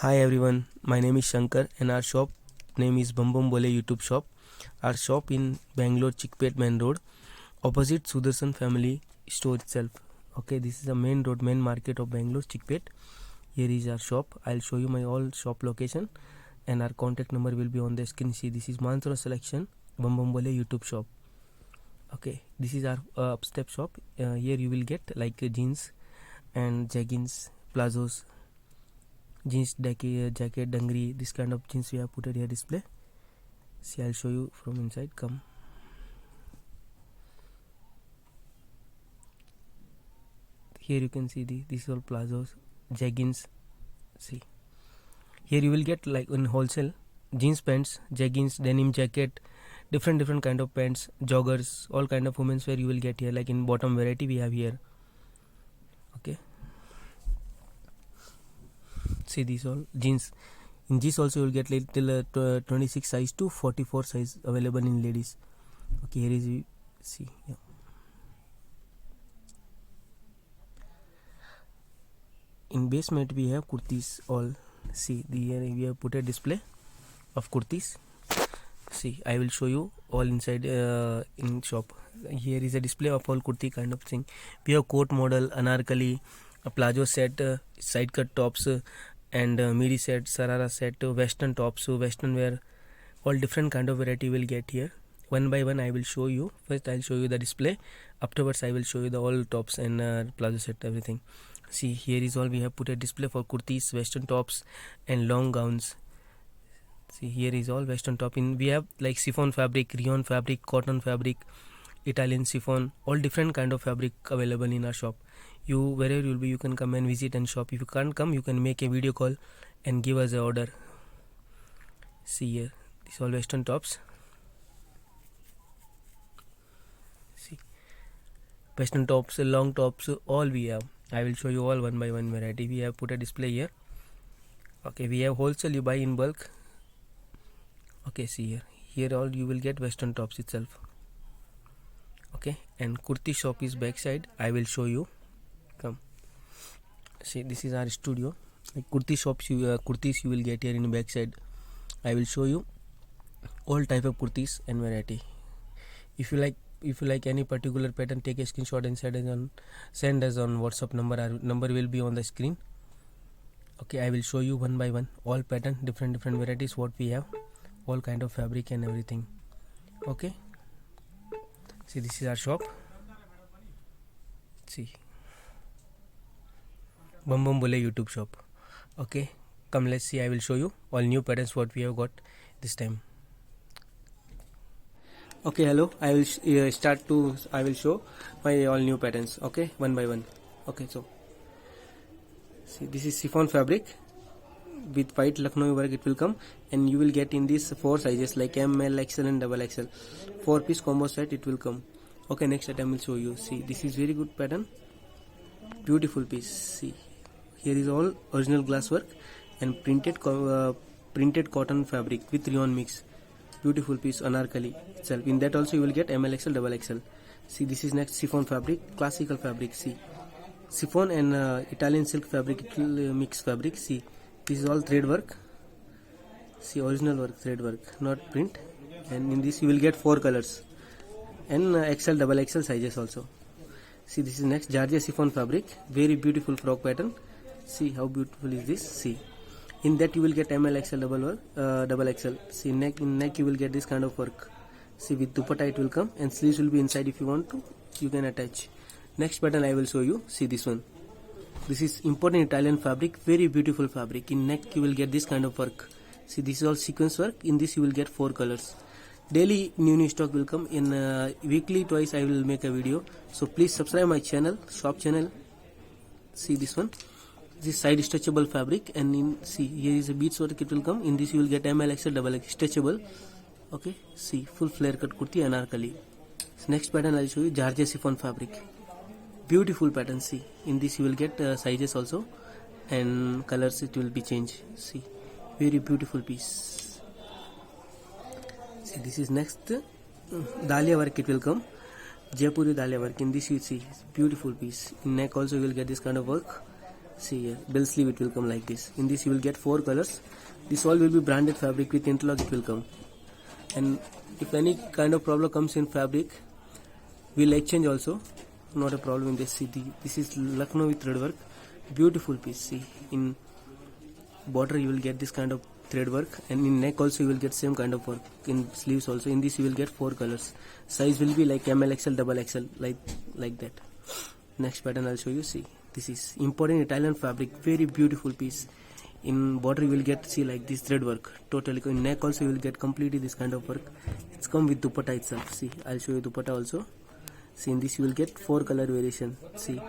Hi everyone, my name is Shankar and our shop name is Bum Bum Bole YouTube shop. Our shop in Bangalore Chickpet main road opposite Sudarshan family store itself. Okay, this is the main road, main market of Bangalore Chickpet. Here is our shop. I'll show you my all shop location and our contact number will be on the screen. See, this is Mantra Selection Bum Bum Bole YouTube shop. Okay, this is our upstep shop. Here you will get like jeans and jeggings, plazos, jeans, jacket, dangri, this kind of jeans we have put it here display. See, I'll show you from inside. Come. Here you can see these all plazos, jeggings. See, here you will get like in wholesale jeans pants, jeggings, denim jacket, different kind of pants, joggers, all kind of women's wear you will get here. Like in bottom variety we have here. Okay. See, these all jeans. In jeans also you will get like till 26 size to 44 size available in ladies. Okay, here is see. Yeah. In basement we have kurtis all. See, here we have put a display of kurtis. See, I will show you all inside in shop. Here is a display of all kurti kind of thing. We have coat model, anarkali, a plazo set, side cut tops, and midi set, sarara set, western tops, western wear, all different kind of variety will get here. One by one I will show you. First I'll show you the display, afterwards I will show you the all tops and plazo set, everything. See, here is all we have put a display for kurtis, western tops and long gowns. See, here is all western top. In we have like chiffon fabric, rayon fabric, cotton fabric, Italian chiffon, all different kind of fabric available in our shop. You wherever you'll be, you can come and visit and shop. If you can't come, you can make a video call and give us an order. See here, these all western tops. See, western tops, long tops, all we have. I will show you all one by one variety. We have put a display here. Okay, we have wholesale, you buy in bulk. Okay, see here all you will get western tops itself. Okay, and kurti shop is backside. I will show you. Come. See, this is our studio. Like kurti shops, kurtis you will get here in backside. I will show you all type of kurtis and variety. If you like any particular pattern, take a screenshot and send us on WhatsApp number. Our number will be on the screen. Okay, I will show you one by one all pattern, different varieties what we have, all kind of fabric and everything. Okay, see, this is our shop. See, Bum Bum Bole YouTube shop. Okay, come, let's see. I will show you all new patterns what we have got this time. Okay, hello, I will I will show my all new patterns. Okay, one by one. Okay, so see, this is chiffon fabric with white Lucknow work it will come, and you will get in these 4 sizes like M, L, XL and double XL. 4-piece combo set it will come. Okay, next item will show you. See, this is very good pattern, beautiful piece. See, here is all original glass work and printed cotton fabric with rayon mix. Beautiful piece, anarkali itself. In that also you will get ML, XL, double XL. See, this is next chiffon fabric, classical fabric. See, chiffon and Italian silk fabric, it will mix fabric. See, this is all thread work. See, original work, thread work, not print. And in this you will get 4 colors and XL, double XL sizes also. See, this is next Georgia chiffon fabric, very beautiful frock pattern. See how beautiful is this. See, in that you will get ML, XL, double XL. See, in neck you will get this kind of work. See, with dupatta it will come and sleeves will be inside. If you want to, you can attach. Next pattern I will show you. See this one. This is imported Italian fabric, very beautiful fabric. In neck you will get this kind of work. See, this is all sequence work. In this you will get 4 colors. Daily new stock will come. In weekly twice I will make a video. So please subscribe my channel, shop channel. See this one. This side stretchable fabric, and in see here is a beads work it will come. In this you will get ML, XL, double XL stretchable. Okay, see, full flare cut kurti anarkali. Next pattern I will show you Georgia chiffon fabric. Beautiful pattern. See, in this you will get sizes also and colors it will be changed. See, very beautiful piece. See, this is next Dahlia work it will come. Jaipuri Dahlia work. In this you see beautiful piece. In neck also you will get this kind of work. See here, bell sleeve it will come like this. In this you will get 4 colors. This all will be branded fabric with interlock it will come. And if any kind of problem comes in fabric, we'll exchange also. Not a problem in this. See, this is Lucknow with thread work. Beautiful piece. See, in border you will get this kind of thread work, and in neck also you will get same kind of work. In sleeves also, in this you will get 4 colors. Size will be like ML, XL, XXL, like that. Next pattern I'll show you. See, this is imported Italian fabric, very beautiful piece. In border you will get, see, like this thread work totally. In neck also you will get completely this kind of work. It's come with dupatta itself. See, I'll show you dupatta also. See, in this you will get 4 color variation. See,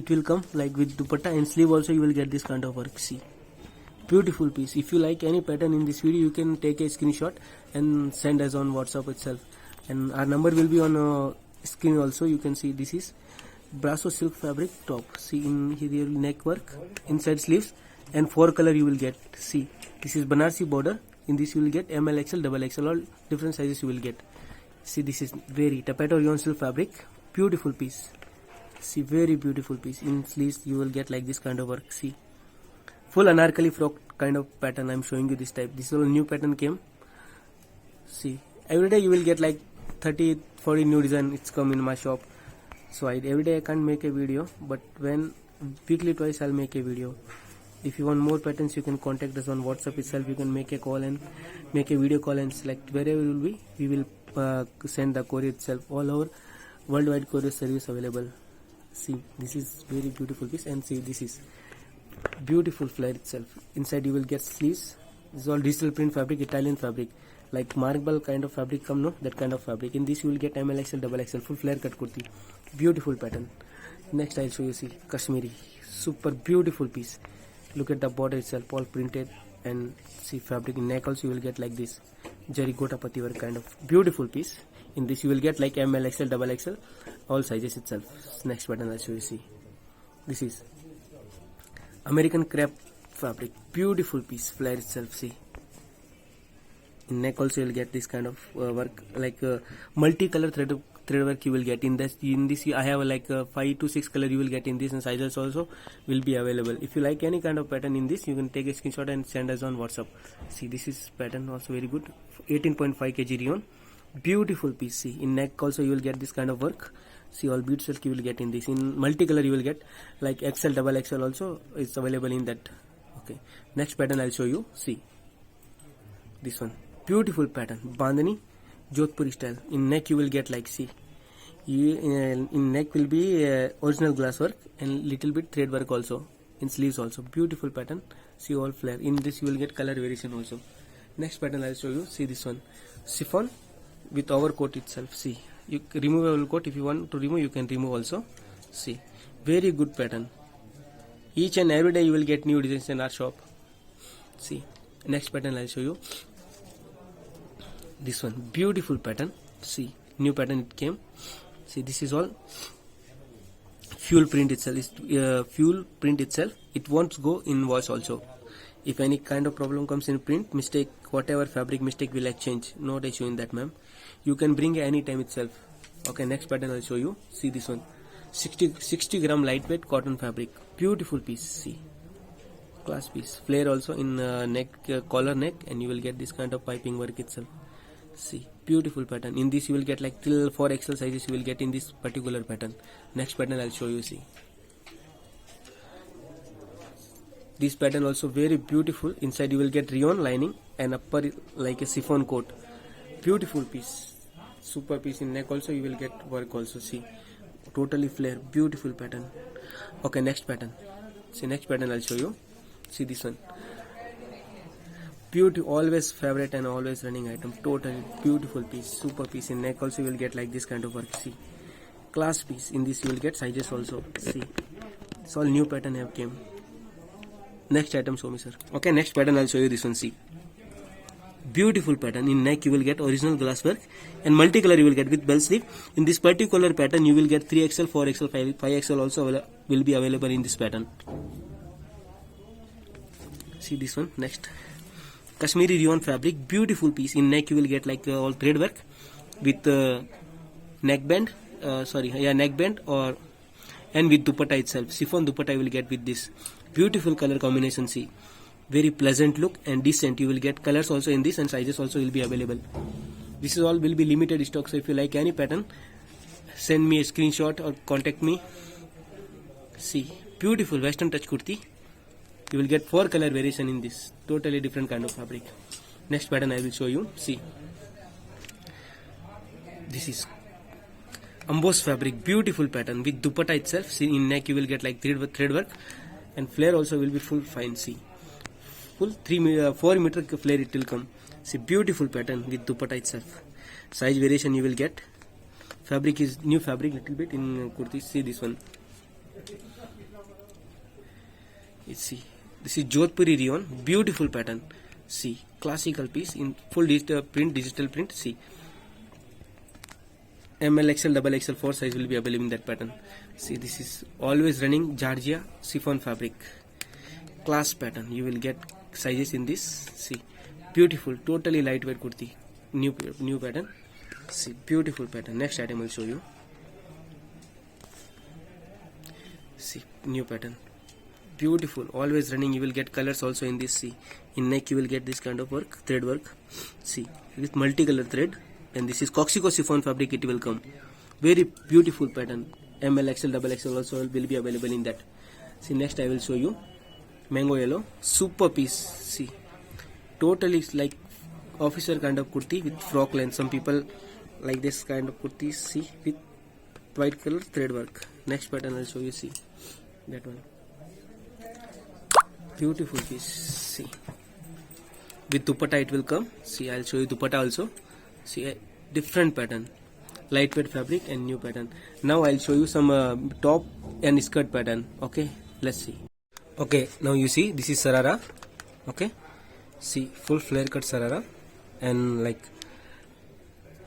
it will come like with dupatta, and sleeve also you will get this kind of work. See, beautiful piece. If you like any pattern in this video, you can take a screenshot and send us on WhatsApp itself, and our number will be on screen also. You can see this is Brasso silk fabric top. See, in here neck work, inside sleeves, and 4 color you will get. See, this is Banarsi border. In this you will get ML, XL, XXL, all different sizes you will get. See, this is very tapeto rayon silk fabric, beautiful piece. See, very beautiful piece. In sleeves you will get like this kind of work. See, full anarkali frock kind of pattern I'm showing you this type. This whole new pattern came. See, every day you will get like 30-40 new design. It's come in my shop. So every day I can't make a video, but when weekly twice I'll make a video. If you want more patterns, you can contact us on WhatsApp itself. You can make a call and make a video call and select wherever you will be. We will send the courier itself. All over worldwide courier service available. See, this is very beautiful piece, and see, this is beautiful flare itself. Inside you will get sleeves. This is all digital print fabric, Italian fabric, like marble kind of fabric come, no, that kind of fabric. In this you will get ML, XL, XXL, full flare cut kurti. Beautiful pattern. Next I'll show you. See, Kashmiri, super beautiful piece. Look at the border itself, all printed, and see fabric. In neck also you will get like this Jari Gota Pati work kind of beautiful piece. In this you will get like ML, XL, XXL, all sizes itself. Next pattern I'll show you. See, this is American crepe fabric, beautiful piece, flare itself. See, in neck also you will get this kind of work, like multicolor thread work you will get. In this I have like 5 to 6 color you will get in this, and sizes also will be available. If you like any kind of pattern in this, you can take a screenshot and send us on WhatsApp. See, this is pattern also very good, 18.5 kg rayon, beautiful piece. See, in neck also you will get this kind of work. See, all bead silk you will get in this. In multicolor you will get like XL, XXL also is available in that. Okay, next pattern I'll show you. See, this one, beautiful pattern, Bandhani Jodhpuri style. In neck you will get like, see, in neck will be original glass work and little bit thread work also. In sleeves also, beautiful pattern. See, all flare. In this you will get color variation also. Next pattern I'll show you. See, this one, chiffon with overcoat itself. See, you removable coat. If you want to remove, you can remove also. See, very good pattern. Each and every day you will get new designs in our shop. See, next pattern I'll show you. This one, beautiful pattern. See, new pattern it came. See, this is all fuel print itself. Fuel print itself. It won't go in wash also. If any kind of problem comes in print mistake, whatever fabric mistake will exchange. Not issue in that, ma'am. You can bring any time itself. Okay, next pattern I'll show you. See, this one, 60 gram lightweight cotton fabric, beautiful piece. See, class piece, flare also in neck, collar neck, and you will get this kind of piping work itself. See, beautiful pattern. In this you will get like till 4XL sizes you will get in this particular pattern. Next pattern I'll show you. See, this pattern also very beautiful. Inside you will get rayon lining and upper like a chiffon coat, beautiful piece, super piece. In neck also you will get work also. See, totally flare, beautiful pattern. Okay, next pattern. See, next pattern I'll show you. See, this one, beautiful, always favorite and always running item, totally beautiful piece, super piece. In neck also you will get like this kind of work. See, class piece. In this you will get sizes also. See, it's all new pattern have came. Next item show me, sir. Okay, next pattern I'll show you. This one, see, beautiful pattern. In neck you will get original glass work, and multicolor you will get with bell sleeve. In this particular pattern you will get 3XL, 4XL, 5XL also will be available in this pattern. See, this one, next, Kashmiri rayon fabric, beautiful piece. In neck you will get like all thread work with neck band, neck band, or and with dupatta itself. Chiffon dupatta you will get with this beautiful color combination. See, very pleasant look and decent. You will get colors also in this and sizes also will be available. This is all will be limited stock, so if you like any pattern, send me a screenshot or contact me. See, beautiful western touch kurti. You will get 4 color variation in this, totally different kind of fabric. Next pattern I will show you. See, this is embossed fabric, beautiful pattern with dupatta itself. See, in neck you will get like thread work, and flare also will be full fine. See, full 4 meter flare it will come. See, beautiful pattern with dupatta itself. Size variation you will get. Fabric is new fabric little bit in kurtis. See this one. See, this is Jodhpuri rayon, beautiful pattern. See, classical piece in full digital print. See, ML, XL, XXL 4 size will be available in that pattern. See, this is always running Georgia chiffon fabric, class pattern. You will get sizes in this. See, beautiful, totally lightweight kurti, new pattern. See, beautiful pattern. Next item I will show you. See, new pattern, beautiful, always running. You will get colors also in this. See, in neck you will get this kind of work, thread work. See, with multicolor thread, and this is Coxico chiffon fabric. It will come, very beautiful pattern. ML, XL, XXL also will be available in that. See, next I will show you mango yellow, super piece. See, totally like officer kind of kurti with frock length. Some people like this kind of kurti. See, with white color thread work. Next pattern I'll show you. See, that one, beautiful piece. See, with dupatta it will come. See, I'll show you dupatta also. See, a different pattern, lightweight fabric and new pattern. Now I'll show you some top and skirt pattern. Okay, let's see. Okay, now you see this is sarara. Okay, see, full flare cut sarara, and like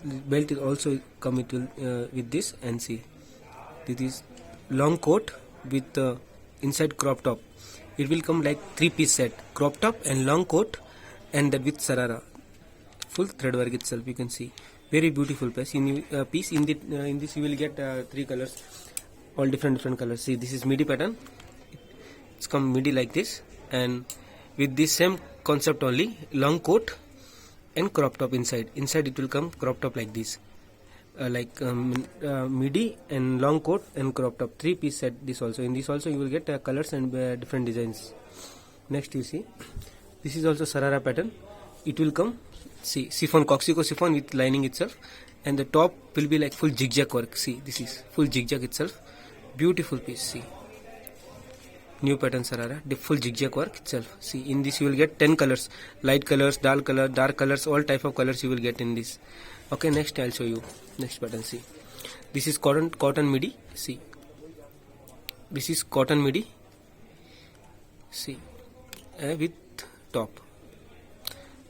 belt is also come with this. And see, this is long coat with inside crop top. It will come like 3-piece set, crop top and long coat, and that with sarara, full thread work itself. You can see, very beautiful piece. In this you will get 3 colors, all different colors. See, this is midi pattern. It's come midi like this, and with this same concept only, long coat and crop top inside. Inside it will come crop top like this, midi and long coat and crop top, 3-piece set. This also, in this also you will get colors and different designs. Next you see, this is also sarara pattern. It will come, see, chiffon, Coxico chiffon with lining itself, and the top will be like full zigzag work. See, this is full zigzag itself, beautiful piece. See, new pattern sarara, the full zigzag work itself. See, in this you will get 10 colors, light colors, dark colors, all type of colors you will get in this. Okay, next I'll show you next pattern. See, this is cotton midi. See, this is cotton midi. See, with top,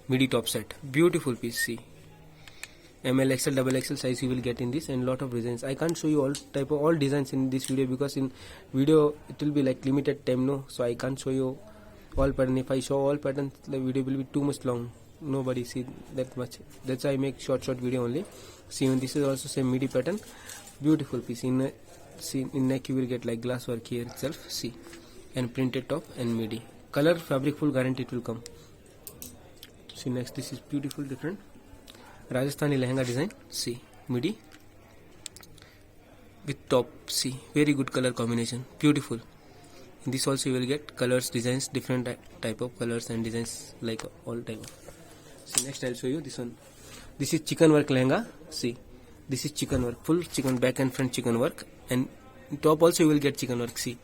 midi top set, beautiful piece. See, ML, XL, XXL size you will get in this, and lot of designs. I can't show you all designs in this video, because in video it will be like limited time, no, so I can't show you all pattern. If I show all patterns, the video will be too much long. Nobody see that much. That's why I make short video only. See, and this is also same midi pattern, beautiful piece. In neck you will get like glass work here itself. See, and printed top and midi. Color, fabric, full guarantee it will come. See, next this is beautiful different Rajasthani lehenga design. See, midi with top. See, very good color combination, beautiful. In this also you will get colors, designs, different type of colors and designs, like all type of. See, next I'll show you this one. This is chicken work lehenga. See, this is chicken work, full chicken, back and front chicken work, and top also you will get chicken work. See,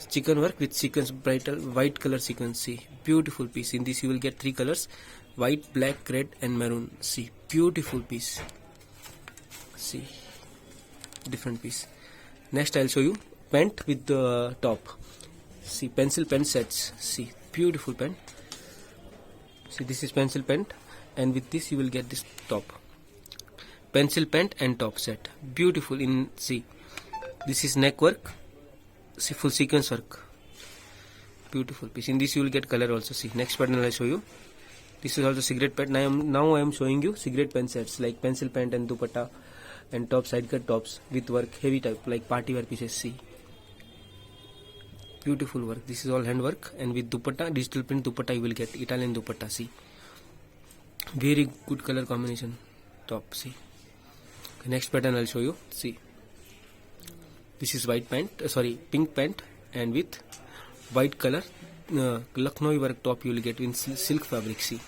chicken work with sequence, brighter white color sequence. See, beautiful piece. In this you will get 3 colors, white, black, red and maroon. See, beautiful piece. See, different piece. Next I'll show you pant with the top. See, pencil pen sets. See, beautiful pen. See, this is pencil pen, and with this you will get this top, pencil pen and top set, beautiful. In, see, this is neck work. See, full sequence work, beautiful piece. In this you will get color also. See, next pattern I'll show you. This is also cigarette pen. Now I am showing you cigarette pen sets, like pencil pen and dupatta and top, side cut tops with work, heavy type, like party wear pieces. See, beautiful work. This is all hand work, and with dupatta, digital print dupatta you will get, Italian dupatta. See, very good color combination. Top. See, okay, next pattern I'll show you. See, this is white pant, pink pant, and with white color Lucknowi work top you will get in silk fabric. See,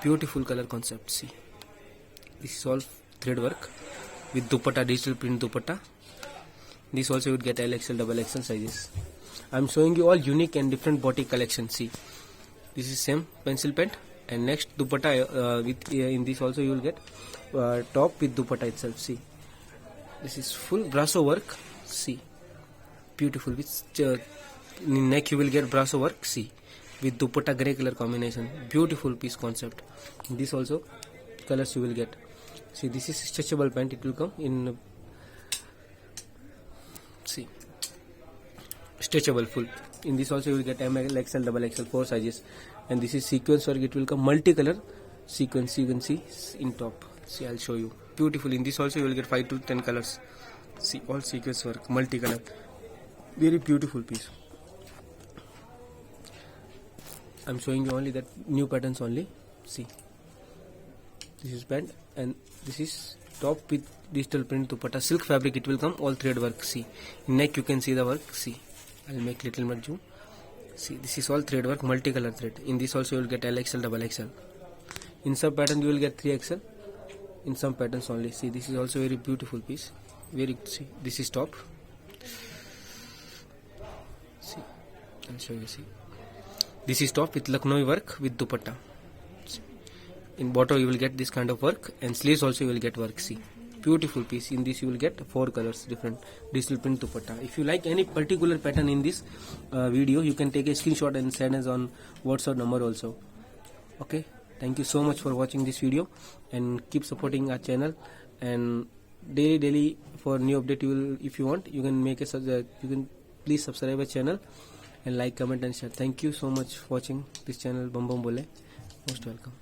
beautiful color concept. See, this is all thread work with dupatta, digital print dupatta. This also you would get LXL, XXL sizes. I'm showing you all unique and different body collection. See, this is same pencil pant, and next dupatta with in this also you will get top with dupatta itself. See, this is full brasso work. See, beautiful. With in neck you will get brasso work. See, with dupatta grey color combination. Beautiful piece concept. In this also colors you will get. See, this is stretchable pant. It will come in. See, stretchable full. In this also you will get ML, XL, XXL, 4 sizes. And this is sequence work. It will come multicolor sequence. You can see in top. See, I'll show you. Beautiful. In this also you will get 5 to 10 colors. See, all sequence work, multicolor. Very beautiful piece. I'm showing you only that new patterns only. See, this is pant, and this is top with digital print dupatta, silk fabric. It will come all thread work. See, in neck you can see the work. See, I'll make little more zoom. See, this is all thread work, multicolor thread. In this also you will get LXL, XXL. In some pattern you will get 3XL. In some patterns only. See, this is also very beautiful piece. Very. See, this is top. See, I'll show you. See, this is top with Lucknowi work with dupatta. See, in bottom you will get this kind of work, and sleeves also you will get work. See, beautiful piece. In this you will get 4 colors, different digital print dupatta. If you like any particular pattern in this video, you can take a screenshot and send us on WhatsApp number also. Okay, thank you so much for watching this video, and keep supporting our channel. And daily for new update, you will, if you want, you can make a you can please subscribe our channel and like, comment and share. Thank you so much for watching this channel. Bum Bum Bole. Most welcome.